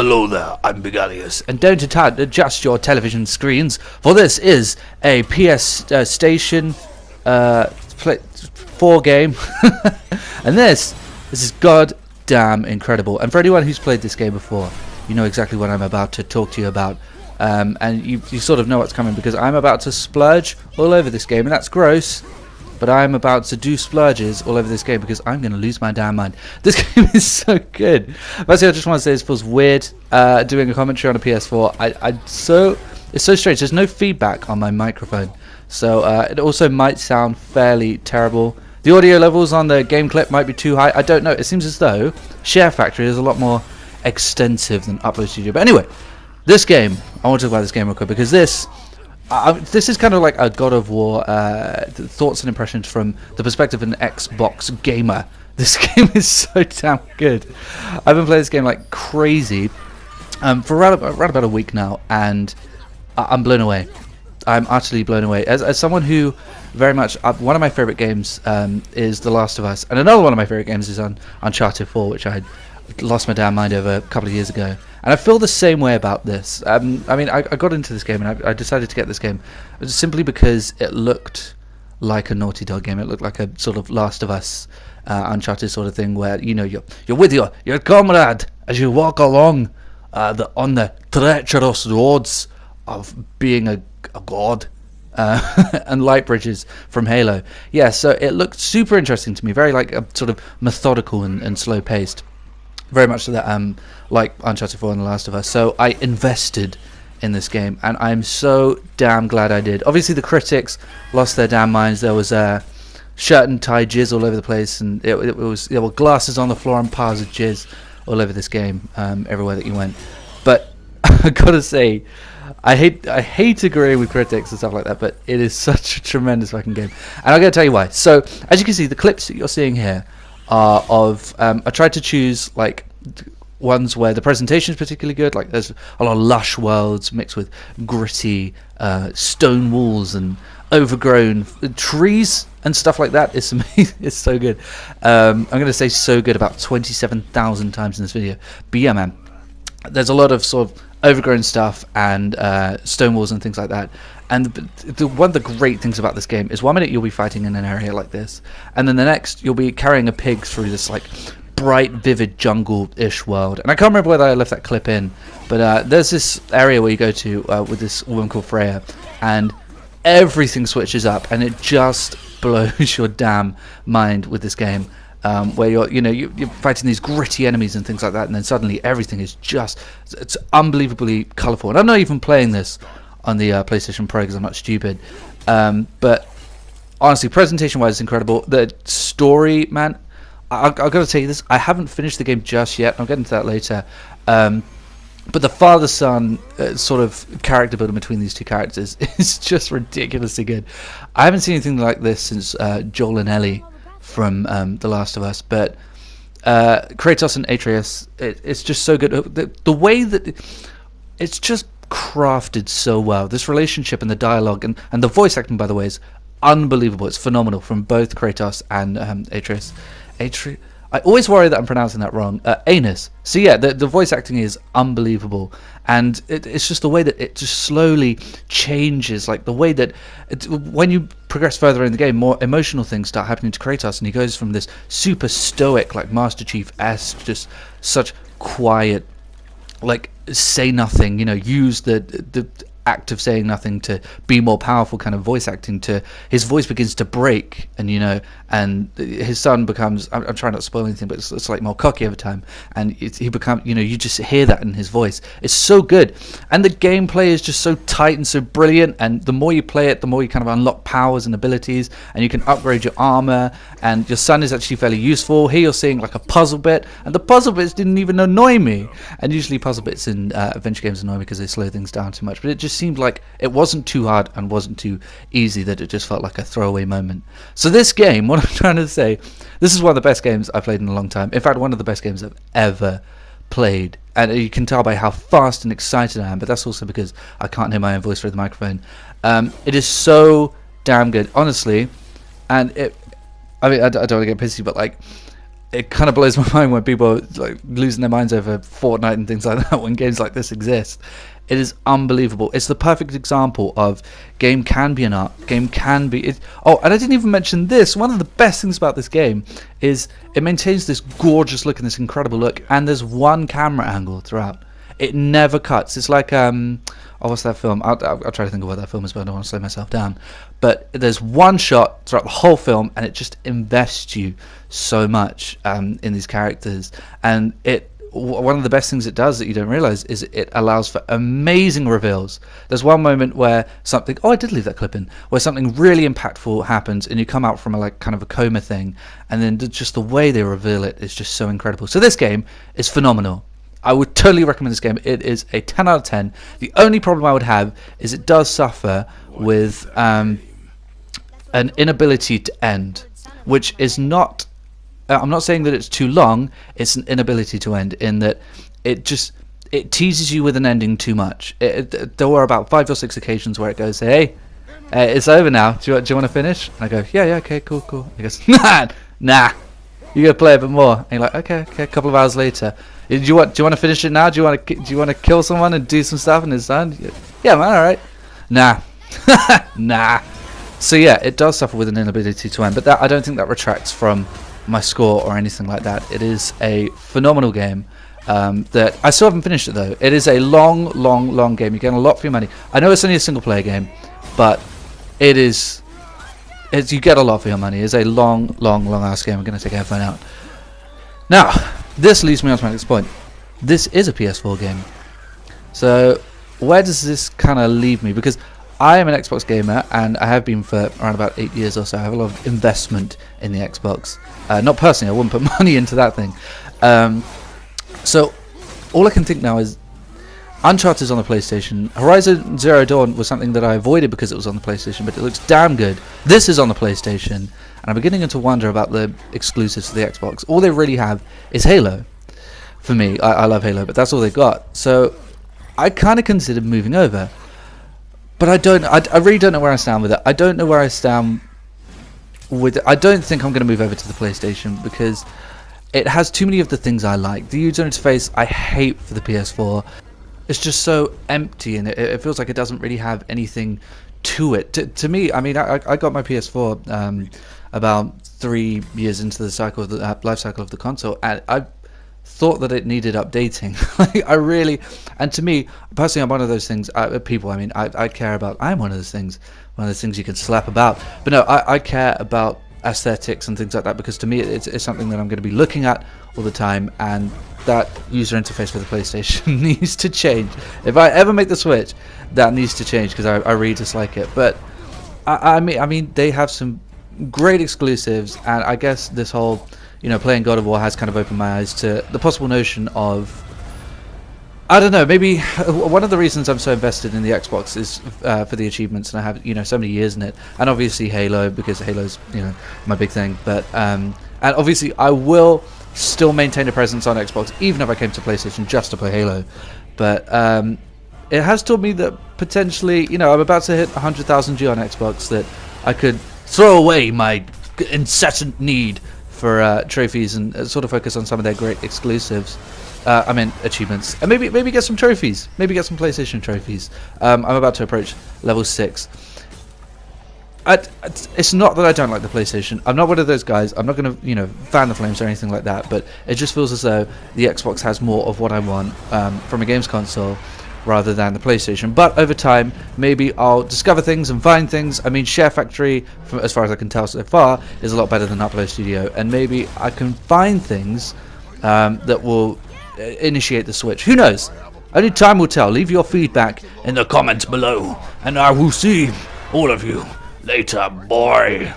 Hello there, I'm Begalius, and don't adjust your television screens, for this is a PS Station 4 game, and this is goddamn incredible. And for anyone who's played this game before, you know exactly what I'm about to talk to you about, and you sort of know what's coming, because I'm about to splurge all over this game, and that's gross. But I'm about to do splurges all over this game because I'm going to lose my damn mind. This game is so good. Firstly, I just want to say this feels weird doing a commentary on a PS4. It's so strange. There's no feedback on my microphone, so it also might sound fairly terrible. The audio levels on the game clip might be too high. I don't know. It seems as though Share Factory is a lot more extensive than Upload Studio. But anyway, this game, I want to talk about this game real quick because this is kind of like a God of War thoughts and impressions from the perspective of an Xbox gamer. This game is so damn good. I've been playing this game like crazy for around about a week now, and I'm blown away. I'm utterly blown away. As someone who very much, one of my favorite games is The Last of Us, and another one of my favorite games is Uncharted 4, which I lost my damn mind over a couple of years ago. And I feel the same way about this. I mean, I got into this game and I decided to get this game simply because it looked like a Naughty Dog game. It looked like a sort of Last of Us, Uncharted sort of thing, where you know you're with your comrade as you walk along on the treacherous roads of being a god, and light bridges from Halo. Yeah, so it looked super interesting to me, very like a sort of methodical and slow paced. Very much so that like Uncharted 4 and The Last of Us. So I invested in this game, and I'm so damn glad I did. Obviously, the critics lost their damn minds. There was shirt and tie jizz all over the place, and there were glasses on the floor and piles of jizz all over this game, everywhere that you went. But I gotta say, I hate agreeing with critics and stuff like that, but it is such a tremendous fucking game, and I'm gonna tell you why. So as you can see, the clips that you're seeing here are of I tried to choose like ones where the presentation is particularly good, like there's a lot of lush worlds mixed with gritty stone walls and overgrown trees and stuff like that. It's amazing. It's so good. I'm going to say so good about 27,000 times in this video, but yeah, man, there's a lot of sort of overgrown stuff and stone walls and things like that. And one of the great things about this game is 1 minute you'll be fighting in an area like this, and then the next you'll be carrying a pig through this like bright, vivid jungle-ish world. And I can't remember whether I left that clip in, but there's this area where you go to with this woman called Freya, and everything switches up, and it just blows your damn mind with this game. Where you're fighting these gritty enemies and things like that, and then suddenly everything is it's unbelievably colourful. And I'm not even playing this on the PlayStation Pro because I'm not stupid. But honestly, presentation-wise, it's incredible. The story, man, I've got to tell you this. I haven't finished the game just yet. I'll get into that later. But the father-son sort of character building between these two characters is just ridiculously good. I haven't seen anything like this since Joel and Ellie from The Last of Us, but Kratos and Atreus, it's just so good. The way that it's just crafted so well, this relationship and the dialogue and the voice acting, by the way, is unbelievable. It's phenomenal from both Kratos and Atreus. I always worry that I'm pronouncing that wrong. Anus. So yeah, the voice acting is unbelievable, and it's just the way that it just slowly changes, like the way that when you progress further in the game, more emotional things start happening to Kratos, and he goes from this super stoic, like Master Chief-esque, just such quiet, like say nothing, use the act of saying nothing to be more powerful kind of voice acting, to his voice begins to break, and and his son becomes, I'm trying not to spoil anything, but it's like more cocky over time, and he becomes, you just hear that in his voice. It's so good, and the gameplay is just so tight and so brilliant, and the more you play it, the more you kind of unlock powers and abilities, and you can upgrade your armor, and your son is actually fairly useful. Here you're seeing like a puzzle bit, and the puzzle bits didn't even annoy me, and usually puzzle bits in adventure games annoy me because they slow things down too much, but it just seemed like it wasn't too hard and wasn't too easy, that it just felt like a throwaway moment. So this game, what I'm trying to say, this is one of the best games I've played in a long time. In fact, one of the best games I've ever played, and you can tell by how fast and excited I am, but that's also because I can't hear my own voice through the microphone. It is so damn good, honestly, and I don't want to get pissy, but like it kind of blows my mind when people are like losing their minds over Fortnite and things like that when games like this exist. It is unbelievable. It's the perfect example of game can be an art. Game can be... Oh, and I didn't even mention this. One of the best things about this game is it maintains this gorgeous look and this incredible look, and there's one camera angle throughout. It never cuts. It's like... oh, what's that film? I'll try to think of what that film is, but I don't want to slow myself down. But there's one shot throughout the whole film, and it just invests you so much in these characters. And one of the best things it does that you don't realize is it allows for amazing reveals. There's one moment where something... Oh, I did leave that clip in. Where something really impactful happens, and you come out from a kind of a coma thing, and then just the way they reveal it is just so incredible. So this game is phenomenal. I would totally recommend this game. It is a 10 out of 10. The only problem I would have is it does suffer with an inability to end, which is not... I'm not saying that it's too long, it's an inability to end, in that it teases you with an ending too much. There were about 5 or 6 occasions where it goes, hey, it's over now, do you want to finish? And I go, yeah, okay, cool. He goes, nah, you gotta play a bit more. And you're like, okay, a couple of hours later, do you want to finish it now? Do you want to kill someone and do some stuff and it's done? Yeah, man, alright. Nah. Nah. So yeah, it does suffer with an inability to end, but I don't think that retracts from my score or anything like that. It is a phenomenal game that I still haven't finished it though. It is a long game. You're getting a lot for your money. I know it's only a single player game, but you get a lot for your money. It's a long ass game. I'm going to take a headphone out. Now, this leads me on to my next point. This is a PS4 game. So where does this kind of leave me? Because I am an Xbox gamer, and I have been for around about 8 years or so. I have a lot of investment in the Xbox. Not personally, I wouldn't put money into that thing. So all I can think now is Uncharted is on the PlayStation. Horizon Zero Dawn was something that I avoided because it was on the PlayStation, but it looks damn good. This is on the PlayStation, and I'm beginning to wonder about the exclusives to the Xbox. All they really have is Halo. For me, I love Halo, but that's all they've got. So I kind of considered moving over. But I really don't know where I stand with it. I don't know where I stand with it. I don't think I'm going to move over to the PlayStation because it has too many of the things I like. The user interface I hate for the PS4. It's just so empty, and it feels like it doesn't really have anything to it. To me, I mean, I got my PS4 about 3 years into the cycle of the life cycle of the console, and I thought that it needed updating. And to me personally, I'm one of those things. People, I mean, I care about. I'm one of those things. One of those things you can slap about. But no, I care about aesthetics and things like that, because to me it's something that I'm going to be looking at all the time, and that user interface for the PlayStation needs to change. If I ever make the switch, that needs to change, because I really dislike it. But I mean they have some great exclusives, and I guess this whole playing God of War has kind of opened my eyes to the possible notion of, I don't know, maybe one of the reasons I'm so invested in the Xbox is for the achievements, and I have so many years in it, and obviously Halo, because Halo's my big thing. But and obviously I will still maintain a presence on Xbox even if I came to PlayStation just to play Halo. But it has taught me that potentially I'm about to hit 100,000 G on Xbox, that I could throw away my incessant need for trophies and sort of focus on some of their great exclusives. I mean achievements, and maybe get some trophies, maybe get some PlayStation trophies. I'm about to approach level 6. It's not that I don't like the PlayStation. I'm not one of those guys. I'm not going to fan the flames or anything like that, but it just feels as though the Xbox has more of what I want from a games console rather than the PlayStation. But over time, maybe I'll discover things and find things. I mean, Share Factory, from as far as I can tell so far, is a lot better than Upload Studio, and maybe I can find things that will initiate the switch. Who knows? Only time will tell. Leave your feedback in the comments below, and I will see all of you later, boy.